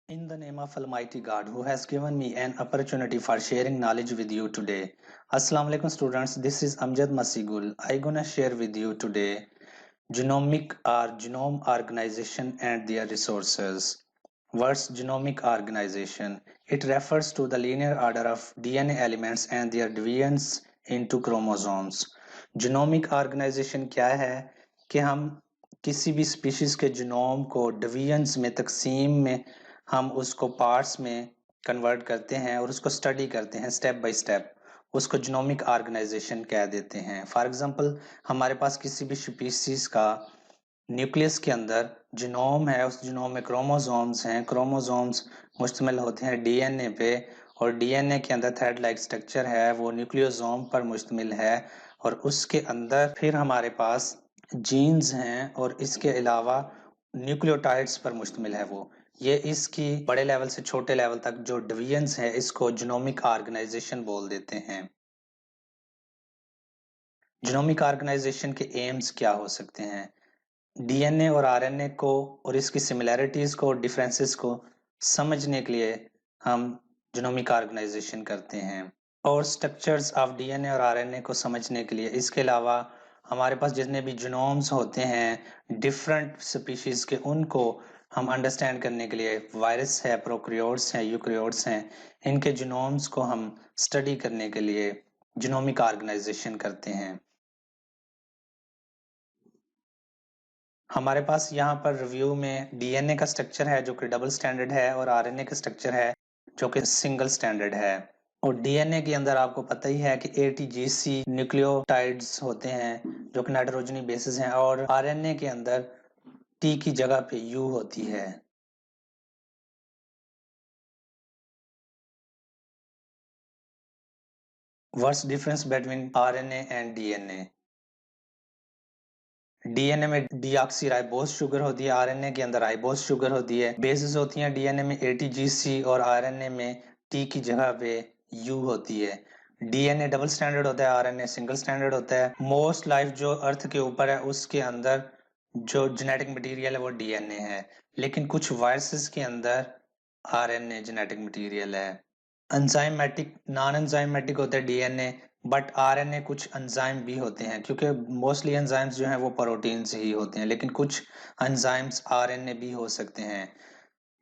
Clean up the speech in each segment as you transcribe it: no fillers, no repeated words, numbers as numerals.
In the name of Almighty God, who has given me an opportunity for sharing knowledge with you today. Assalamu alaikum students, this is Amjad Masigul. I gonna share with you today genomic or genome organization and their resources. What's genomic organization? It refers to the linear order of DNA elements and their divisions into chromosomes. Genomic organization क्या है कि हम किसी भी species के genome को divisions में तकसीम में हम उसको पार्ट्स में कन्वर्ट करते हैं और उसको स्टडी करते हैं स्टेप बाय स्टेप, उसको जीनोमिक ऑर्गेनाइजेशन कह देते हैं। फॉर एग्जांपल हमारे पास किसी भी स्पीशीज का न्यूक्लियस के अंदर जीनोम है, उस जीनोम में क्रोमोसोम्स हैं, क्रोमोसोम्स मुश्तमिल होते हैं डीएनए पे और डीएनए के अंदर थ्रेड लाइक स्ट्रक्चर है, वो न्यूक्लियोसोम पर मुश्तमिल है और उसके अंदर फिर हमारे पास जीन्स हैं और इसके अलावा न्यूक्लियोटाइड्स पर मुश्तमिल है वो। ये इसकी बड़े लेवल से छोटे लेवल तक जो डिवीजन्स है इसको जीनोमिक ऑर्गेनाइजेशन बोल देते हैं। जीनोमिक ऑर्गेनाइजेशन के एम्स क्या हो सकते हैं? डीएनए और आरएनए को और इसकी सिमिलैरिटीज को, डिफरेंसेस को समझने के लिए हम जीनोमिक ऑर्गेनाइजेशन करते हैं और स्ट्रक्चर्स ऑफ डीएनए और आरएनए को समझने के लिए। इसके अलावा हमारे पास जितने भी जीनोम्स होते हैं डिफरेंट स्पीशीज के, उनको हम अंडरस्टैंड करने के लिए वायरस है, प्रोकैरियोट्स हैं, यूकैरियोट्स हैं, इनके जीनोम्स को हम स्टडी करने के लिए जीनोमिक ऑर्गेनाइजेशन करते हैं। हमारे पास यहाँ पर रिव्यू में डीएनए का स्ट्रक्चर है जो कि डबल स्टैंडर्ड है और आरएनए का स्ट्रक्चर है जो कि सिंगल स्टैंडर्ड है। और डीएनए के अंदर आपको पता ही है कि एटीजीसी न्यूक्लियोटाइड्स होते हैं जो कि नाइट्रोजनी बेसिस हैं और आरएनए के अंदर टी की जगह पे यू होती है। What's difference between RNA and DNA? DNA में डीऑक्सीराइबोस शुगर होती है, आरएनए के अंदर राइबोस शुगर होती है। बेसिस होती हैं डीएनए में एटीजीसी और आरएनए में टी की जगह पे यू होती है। डीएनए डबल स्टैंडर्ड होता है, आरएनए सिंगल स्टैंडर्ड होता है। मोस्ट लाइफ जो अर्थ के ऊपर है उसके अंदर जो जेनेटिक मटेरियल है वो डीएनए है, लेकिन कुछ वायरसेस के अंदर आरएनए जेनेटिक मटेरियल है। एंजाइमेटिक नॉन एंजाइमेटिक होता है डीएनए, बट आरएनए कुछ एंजाइम भी होते हैं क्योंकि मोस्टली एंजाइम्स जो हैं वो प्रोटीन्स ही होते हैं, लेकिन कुछ एंजाइम्स आरएनए भी हो सकते हैं।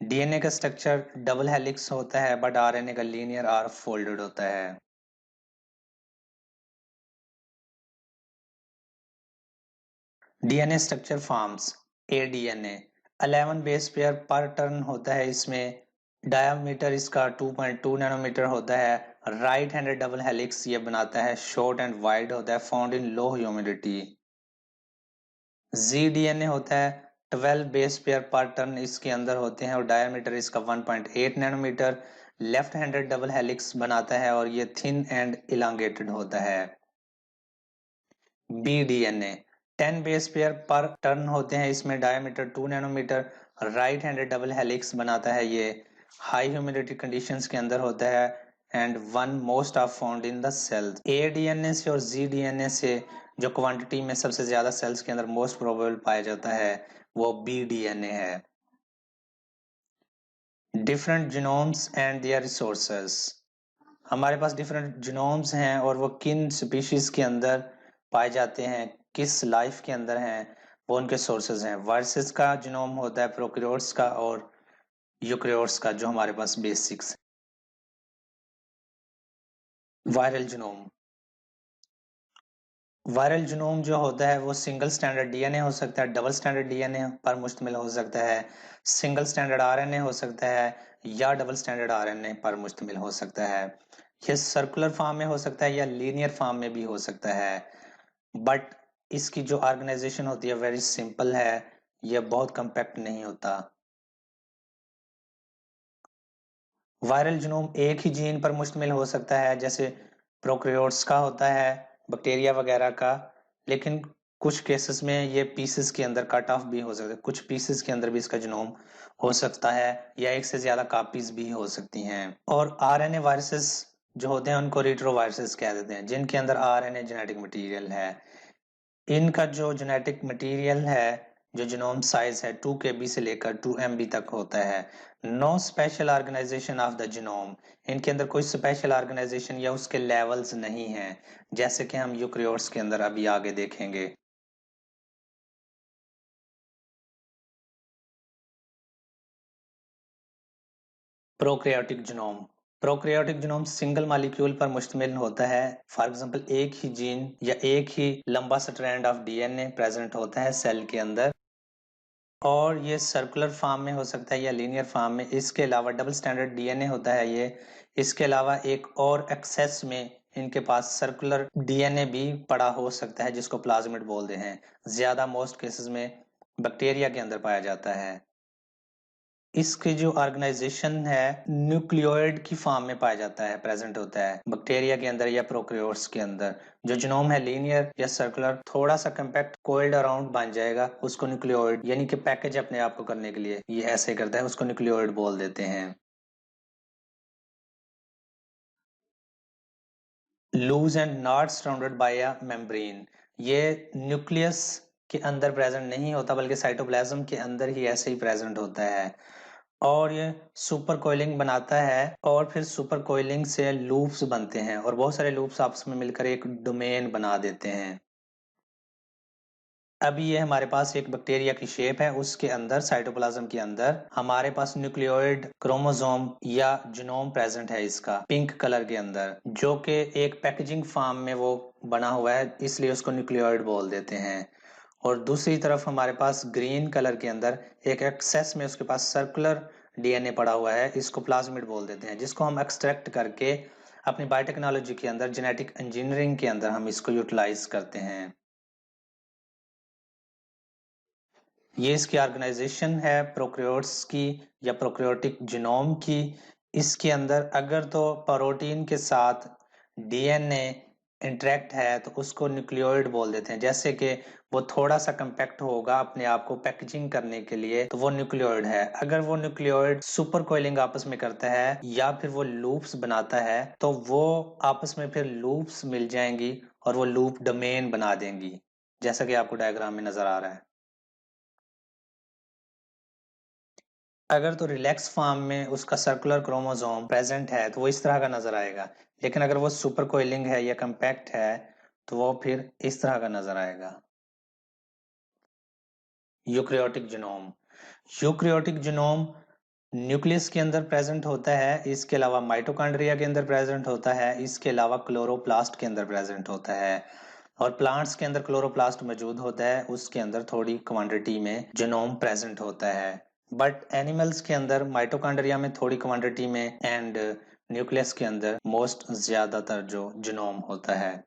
डीएनए का स्ट्रक्चर डबल हेलिक्स होता है बट आरएनए का लीनियर और फोल्डेड होता है। DNA structure forms A DNA 11 base pair पर टर्न होता है, इसमें डायमीटर इसका 2.2 नैनोमीटर होता है। राइट हैंडेड डबल हेलिक्स ये बनाता है, शॉर्ट एंड वाइड होता है, found in low humidity. Z DNA होता है 12 बेस पेयर पर टर्न इसके अंदर होते हैं और डायमीटर इसका 1.8 nanometre. Left handed double helix बनाता है और ये थिन एंड इलांगेटेड होता है। बी डीएनए 10 बेस पेयर पर टर्न होते हैं, इसमें diameter 2 nanometre. Right handed double helix बनाता है, ये हाई ह्यूमिडिटी कंडीशंस के अंदर होता है and one most of found in the cell. A DNA से और जी डीएनए से जो क्वांटिटी में सबसे ज्यादा सेल्स के अंदर मोस्ट प्रोबेबल पाया जाता है वो बी डीएनए है। Different genomes and their resources. हमारे पास डिफरेंट जीनोम्स हैं और वो किन स्पीशीज के अंदर पाए जाते हैं, किस लाइफ के अंदर हैं, वो उनके सोर्सेज हैं। वायरसेस का जीनोम होता है प्रोकैरियोट्स का और यूकैरियोट्स का जो हमारे पास basics. Viral genome, viral genome जो होता है वो सिंगल स्टैंडर्ड डीएनए हो सकता है, डबल स्टैंडर्ड डीएनए पर मुश्तमिल हो सकता है, सिंगल स्टैंडर्ड आरएनए हो सकता है या डबल स्टैंडर्ड आरएनए पर मुश्तमिल हो सकता है। ये सर्कुलर फॉर्म में हो सकता है या लीनियर फॉर्म में भी हो सकता है, बट इसकी जो ऑर्गेनाइजेशन होती है वेरी सिंपल है, यह बहुत कम्पैक्ट नहीं होता। वायरल जीनोम एक ही जीन पर मुश्तमिल हो सकता है जैसे प्रोकैरियोट्स का होता है, बैक्टीरिया वगैरह का, लेकिन कुछ केसेस में ये पीसेस के अंदर कट ऑफ भी हो सकता है, कुछ पीसेस के अंदर भी इसका जीनोम हो सकता है या एक से ज्यादा कॉपीज भी हो सकती हैं। और आरएनए वायरसेस जो होते हैं उनको रिट्रोवायरसेस कह देते हैं, जिनके अंदर आरएनए जेनेटिक मटेरियल है। इनका जो जेनेटिक मटेरियल है, जो जीनोम साइज है 2 KB से लेकर 2 MB तक होता है। No special organisation of the genome, इनके अंदर कोई स्पेशल ऑर्गेनाइजेशन या उसके लेवल्स नहीं हैं, जैसे कि हम यूकेरियोट्स के अंदर अभी आगे देखेंगे। Prokaryotic genome, prokaryotic genome single molecule पर मुश्तमिल होता है। फॉर एग्जांपल एक ही जीन या एक ही लंबा स्ट्रैंड ऑफ डीएनए प्रेजेंट होता है सेल के अंदर, और ये सर्कुलर फॉर्म में हो सकता है या लीनियर फॉर्म में। इसके अलावा डबल स्टैंडर्ड डीएनए होता है ये। इसके अलावा एक और एक्सेस में इनके पास सर्कुलर डीएनए भी पड़ा हो सकता है, जिसको प्लाज्मिड बोलते हैं। ज्यादा मोस्ट केसेस में बैक्टीरिया के अंदर पाया जाता है। इसकी जो ऑर्गेनाइजेशन है न्यूक्लियोइड की फॉर्म में पाया जाता है, प्रेजेंट होता है बैक्टीरिया के अंदर या प्रोकैरियोट्स के अंदर। जो जीनोम है लीनियर या सर्कुलर, थोड़ा सा कंपैक्ट कोइल्ड अराउंड बन जाएगा, उसको न्यूक्लियोइड यानी कि पैकेज अपने आप को करने के लिए ये ऐसे करता है, उसको न्यूक्लियोइड बोल देते हैं। Loose and not surrounded by a membrane, ये न्यूक्लियस के अंदर प्रेजेंट नहीं होता, बल्कि साइटोप्लाज्म के अंदर ही ऐसे ही प्रेजेंट होता है। और ये सुपर कोइलिंग बनाता है, और फिर सुपर कोइलिंग से लूप्स बनते हैं, और बहुत सारे लूप्स आपस में मिलकर एक डोमेन बना देते हैं। अभी ये हमारे पास एक बैक्टीरिया की शेप है, उसके अंदर साइटोप्लाज्म के अंदर हमारे पास न्यूक्लियोइड क्रोमोसोम या जीनोम प्रेजेंट है इसका, पिंक कलर के अंदर, जो कि एक पैकेजिंग फॉर्म में वो बना हुआ है, इसलिए उसको न्यूक्लियोइड बोल देते हैं। और दूसरी तरफ हमारे पास ग्रीन कलर के अंदर एक एक्सेस में उसके पास सर्कुलर डीएनए पड़ा हुआ है, इसको प्लाज्मिड बोल देते हैं, जिसको हम एक्सट्रैक्ट करके अपनी बायोटेक्नोलॉजी के अंदर, जेनेटिक इंजीनियरिंग के अंदर हम इसको यूटिलाइज करते हैं। ये इसकी ऑर्गेनाइजेशन है प्रोकैरियोट्स की या प्रोकैरियोटिक जीनोम की। इसके अंदर अगर तो प्रोटीन के साथ डीएनए इंटरेक्ट है तो उसको न्यूक्लियोइड बोल देते हैं। जैसे कि वो थोड़ा सा कंपैक्ट होगा अपने आप को पैकेजिंग करने के लिए, तो वो न्यूक्लियोइड है। अगर वो न्यूक्लियोइड सुपर कोइलिंग आपस में करता है या फिर वो लूप्स बनाता है, तो वो आपस में फिर लूप्स मिल जाएंगी और वो लूप डोमेन बना देंगी, जैसा कि आपको डायग्राम में नजर आ रहा है। अगर तो रिलैक्स फॉर्म में उसका सर्कुलर क्रोमोसोम प्रेजेंट है तो वो इस तरह का नजर आएगा, लेकिन अगर वो सुपर कोइलिंग है या कंपैक्ट है तो वो फिर इस तरह का नजर आएगा। Eukaryotic genome, eukaryotic genome nucleus के अंदर प्रेजेंट होता है, इसके अलावा माइटोकॉन्ड्रिया के अंदर प्रेजेंट होता है, इसके अलावा क्लोरोप्लास्ट के अंदर प्रेजेंट होता है। और प्लांट्स के अंदर क्लोरोप्लास्ट मौजूद होता है, उसके अंदर थोड़ी क्वांटिटी में जीनोम प्रेजेंट होता है। बट एनिमल्स के अंदर माइटोकॉन्ड्रिया में थोड़ी क्वांटिटी में, एंड न्यूक्लियस के अंदर मोस्ट ज्यादातर जो जीनोम होता है।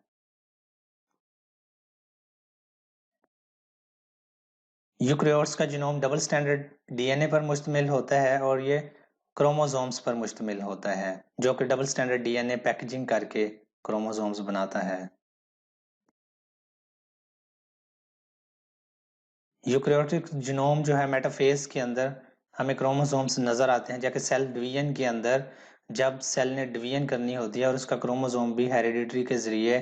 यूकेरियोट्स का जीनोम डबल स्टैंडर्ड डीएनए पर मुश्तमिल होता है, और ये क्रोमोसोम्स पर मुश्तमिल होता है, जो कि डबल स्टैंडर्ड डीएनए पैकेजिंग करके क्रोमोसोम्स बनाता है। यूकेरियोटिक जीनोम जो है मेटाफेज के अंदर हमें क्रोमोसोम्स नजर आते हैं, जबकि सेल डिवीजन के अंदर जब सेल ने डिवीजन करनी होती है और उसका क्रोमोसोम भी हेरिडिटरी के जरिए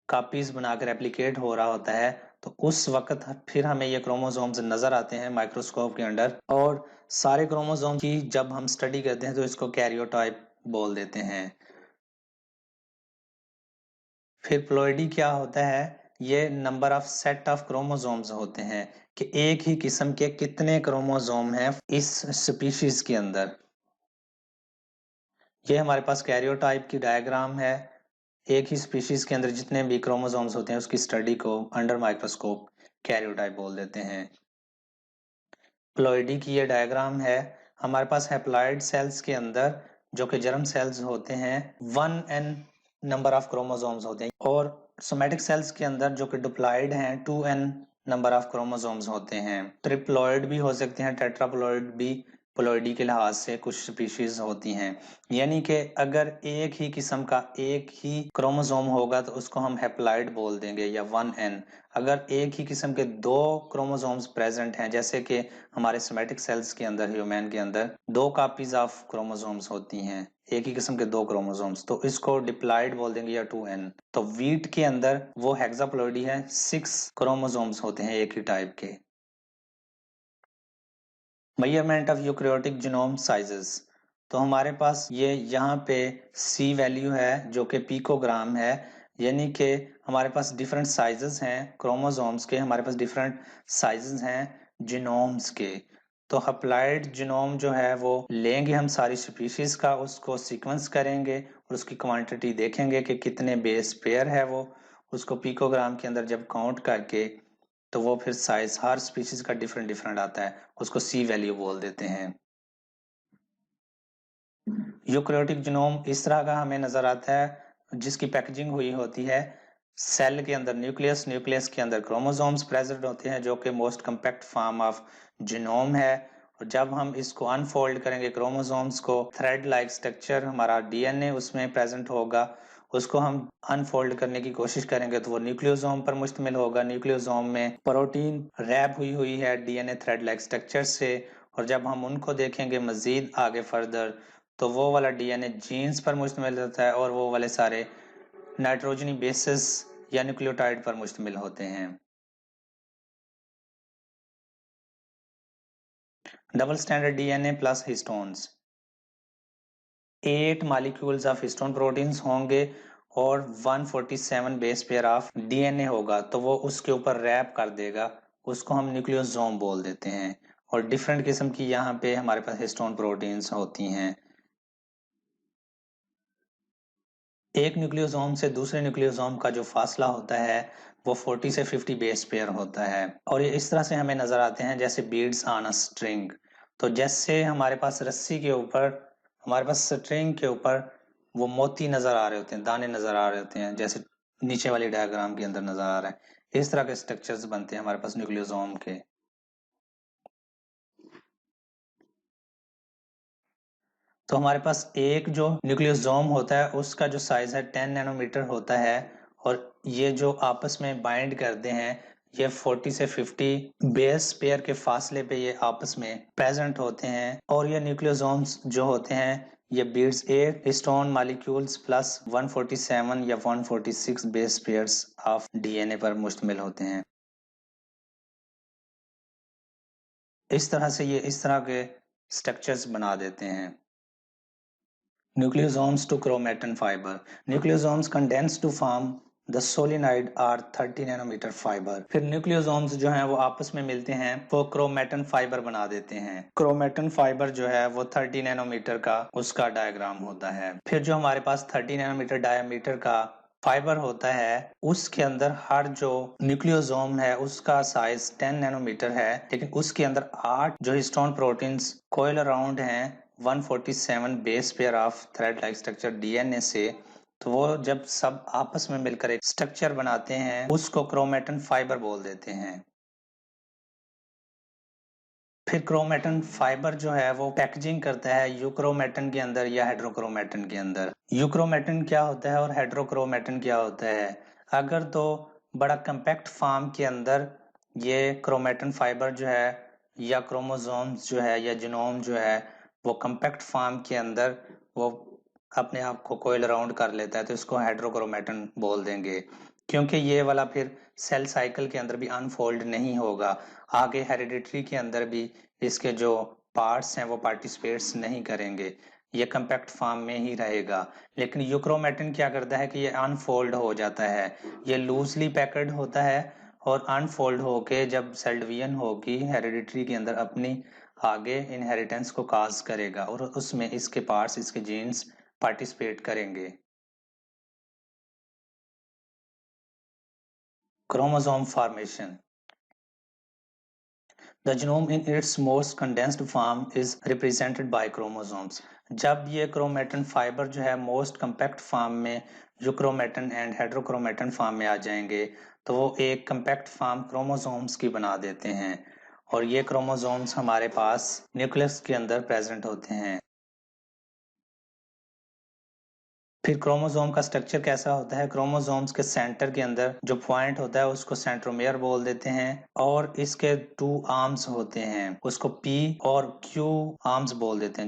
कॉपीज बनाकर रेप्लिकेट हो रहा होता है, तो उस वक्त फिर हमें ये क्रोमोसोम्स नजर आते हैं माइक्रोस्कोप के अंदर। और सारे क्रोमोसोम की जब हम स्टडी करते हैं तो इसको कैरियोटाइप बोल देते हैं। फिर प्लॉइडी क्या होता है, ये number of set of chromosomes होते हैं, कि एक ही किस्म के कितने क्रोमोसोम हैं इस स्पीशीज के अंदर। ये हमारे पास कैरियोटाइप की डायग्राम है। एक ही स्पीशीज के अंदर जितने भी क्रोमोसोम्स होते हैं उसकी स्टडी को अंडर माइक्रोस्कोप कैरियोटाइप बोल देते हैं। प्लॉइडी की ये डायग्राम है। हमारे पास हैप्लॉइड सेल्स के अंदर, जो कि जर्म सेल्स होते हैं, 1n नंबर ऑफ क्रोमोसोम्स होते हैं, और सोमेटिक सेल्स के अंदर जो कि डिप्लॉइड हैं 2n नंबर ऑफ क्रोमोसोम्स होते हैं। ट्रिप्लॉइड भी हो सकते हैं, टेट्राप्लॉइड भी प्लॉइडी के लिहाज से कुछ स्पीशीज होती हैं। यानी कि अगर एक ही किस्म का एक ही क्रोमोसोम होगा तो उसको हम हैप्लॉइड बोल देंगे या 1n। अगर एक ही किस्म के दो क्रोमोसोम्स प्रेजेंट हैं, जैसे कि हमारे सोमेटिक सेल्स के अंदर, ह्यूमन के अंदर दो कॉपीज ऑफ क्रोमोसोम्स होती हैं, एक ही किस्म के दो क्रोमोसोम्स, तो इसको डिप्लॉइड बोल देंगे या 2n। तो वीट के अंदर वो हेक्साप्लॉइडी है, 6 क्रोमोसोम्स होते हैं एक ही टाइप के। Measurement of eukaryotic genome sizes. तो हमारे पास ये यहाँ पे सी वैल्यू है जो कि पिकोग्राम है, यानी कि हमारे पास डिफरेंट साइजेस हैं क्रोमोसोम्स के, हमारे पास डिफरेंट साइजेस हैं जीनोम्स के। तो हप्लॉइड जीनोम जो है वो लेंगे हम सारी स्पीशीज का, उसको सीक्वेंस करेंगे और उसकी क्वांटिटी देखेंगे कि कितने बेस पेयर है वो, उसको पिकोग्राम के अंदर जब काउंट करके तो वो फिर साइज हर स्पीशीज का डिफरेंट डिफरेंट आता है, उसको सी वैल्यू बोल देते हैं। यूकैरियोटिक जीनोम इस तरह का हमें नजर आता है जिसकी पैकेजिंग हुई होती है सेल के अंदर न्यूक्लियस, न्यूक्लियस के अंदर क्रोमोसोम्स प्रेजेंट होते हैं जो कि most compact form of genome है। और जब हम इसको अनफोल्ड करेंगे क्रोमोसोम्स को, थ्रेड लाइक स्ट्रक्चर हमारा डीएनए उसमें प्रेजेंट होगा, उसको हम अनफोल्ड करने की कोशिश करेंगे तो वो न्यूक्लियोसोम पर मुश्तमिल होगा। न्यूक्लियोसोम में प्रोटीन रैप हुई हुई है डीएनए थ्रेड लाइक स्ट्रक्चर से, और जब हम उनको देखेंगे मजीद आगे फर्दर तो वो वाला डीएनए जीन्स पर मुश्तमिल होता है और वो वाले सारे नाइट्रोजनी बेसिस या न्यूक्लियोटाइड पर मुश्तमिल होते हैं। Double standard DNA plus histones, 8 molecules of histone proteins होंगे और 147 बेस पेयर ऑफ डीएनए होगा, तो वो उसके ऊपर रैप कर देगा, उसको हम न्यूक्लियोसोम बोल देते हैं। और डिफरेंट किस्म की यहाँ पे हमारे पास हिस्टोन प्रोटीन्स होती हैं। एक न्यूक्लियोसोम से दूसरे न्यूक्लियोसोम का जो फासला होता है वो 40 से 50 बेस पेयर होता है, और ये इस तरह से हमें नजर आते हैं जैसे बीड्स ऑन अ स्ट्रिंग। तो जैसे हमारे पास रस्सी के ऊपर, हमारे पास स्ट्रिंग के ऊपर वो मोती नजर आ रहे होते हैं, दाने नजर आ रहे होते हैं, जैसे नीचे वाली डायग्राम के अंदर नजर आ रहा है, इस तरह के स्ट्रक्चर्स बनते हैं हमारे पास न्यूक्लियोसोम के। तो हमारे पास एक जो न्यूक्लियोसोम होता है उसका जो साइज है 10 नैनोमीटर होता है, और ये जो आपस में बाइंड करते हैं ये 40 से 50 बेस पेयर के फासले पे ये आपस में प्रेजेंट होते हैं। और ये न्यूक्लियोसोम्स जो होते हैं ये बीड्स 8 हिस्टोन मॉलिक्यूल्स प्लस 147 या 146 बेस पेयर्स ऑफ डीएनए पर मुश्तमिल होते हैं। इस तरह से ये इस तरह के स्ट्रक्चर्स बना देते हैं। Nucleosomes to chromatin fiber. Nucleosomes condense to form the solenoid or 30 nanometre fibre. फिर न्यूक्लियोसोम्स जो हैं वो आपस में मिलते हैं, वो क्रोमेटिन फाइबर बना देते हैं। क्रोमेटिन फाइबर जो है वो 30 नैनोमीटर का उसका डायग्राम होता है। फिर जो हमारे पास 30 नैनोमीटर डायमीटर का फाइबर होता है उसके अंदर हर जो न्यूक्लियोसोम है उसका साइज 10 नैनोमीटर है, लेकिन उसके अंदर 8 जो हिस्टोन प्रोटीन्स कोइल अराउंड हैं 147 base pair of thread like structure DNA से, तो वो जब सब आपस में मिलकर एक स्ट्रक्चर बनाते हैं उसको क्रोमेटिन फाइबर बोल देते हैं। फिर क्रोमेटिन फाइबर जो है वो पैकेजिंग करता है यूक्रोमेटिन के अंदर या हेड्रोक्रोमेटिन के अंदर। यूक्रोमेटिन क्या होता है और हेड्रोक्रोमेटिन क्या होता है? अगर तो बड़ा कंपैक्ट फॉर्म के अंदर ये क्रोमेटिन फाइबर जो है या क्रोमोसोम्स जो है या जीनोम जो है वो कंपैक्ट फॉर्म के अंदर वो अपने आप को कोइल अराउंड कर लेता है, तो इसको हेड्रोक्रोमेटिन बोल देंगे। क्योंकि ये वाला फिर सेल साइकिल के अंदर भी अनफोल्ड नहीं होगा, आगे हेरिडिटरी के अंदर भी इसके जो पार्ट्स हैं वो पार्टिसिपेट्स नहीं करेंगे, ये कंपैक्ट फॉर्म में ही रहेगा। लेकिन यूक्रोमेटिन क्या करता है कि ये अनफोल्ड हो जाता है, ये लूजली पैक्ड होता है और अनफोल्ड होके जब सेल डिवीजन होगी हेरिडिटरी के अंदर अपनी आगे इनहेरिटेंस को काज करेगा और उसमें इसके पार्ट्स, इसके जीन्स पार्टिसिपेट करेंगे। Chromosome formation. The genome in its most condensed form is represented by chromosomes. जब ये क्रोमेटिन फाइबर जो है मोस्ट कम्पैक्ट फॉर्म में यूक्रोमेटिन एंड हेड्रोक्रोमेटिन फॉर्म में आ जाएंगे तो वो एक कम्पैक्ट फॉर्म क्रोमोसोम्स की बना देते हैं, और ये क्रोमोसोम्स हमारे पास न्यूक्लियस के अंदर प्रेजेंट होते हैं। फिर क्रोमोसोम का स्ट्रक्चर कैसा होता है? क्रोमोसोम्स के सेंटर के अंदर जो पॉइंट होता है उसको सेंट्रोमियर बोल देते हैं, और इसके 2 आर्म्स होते हैं उसको पी और क्यू आर्म्स बोल देते हैं।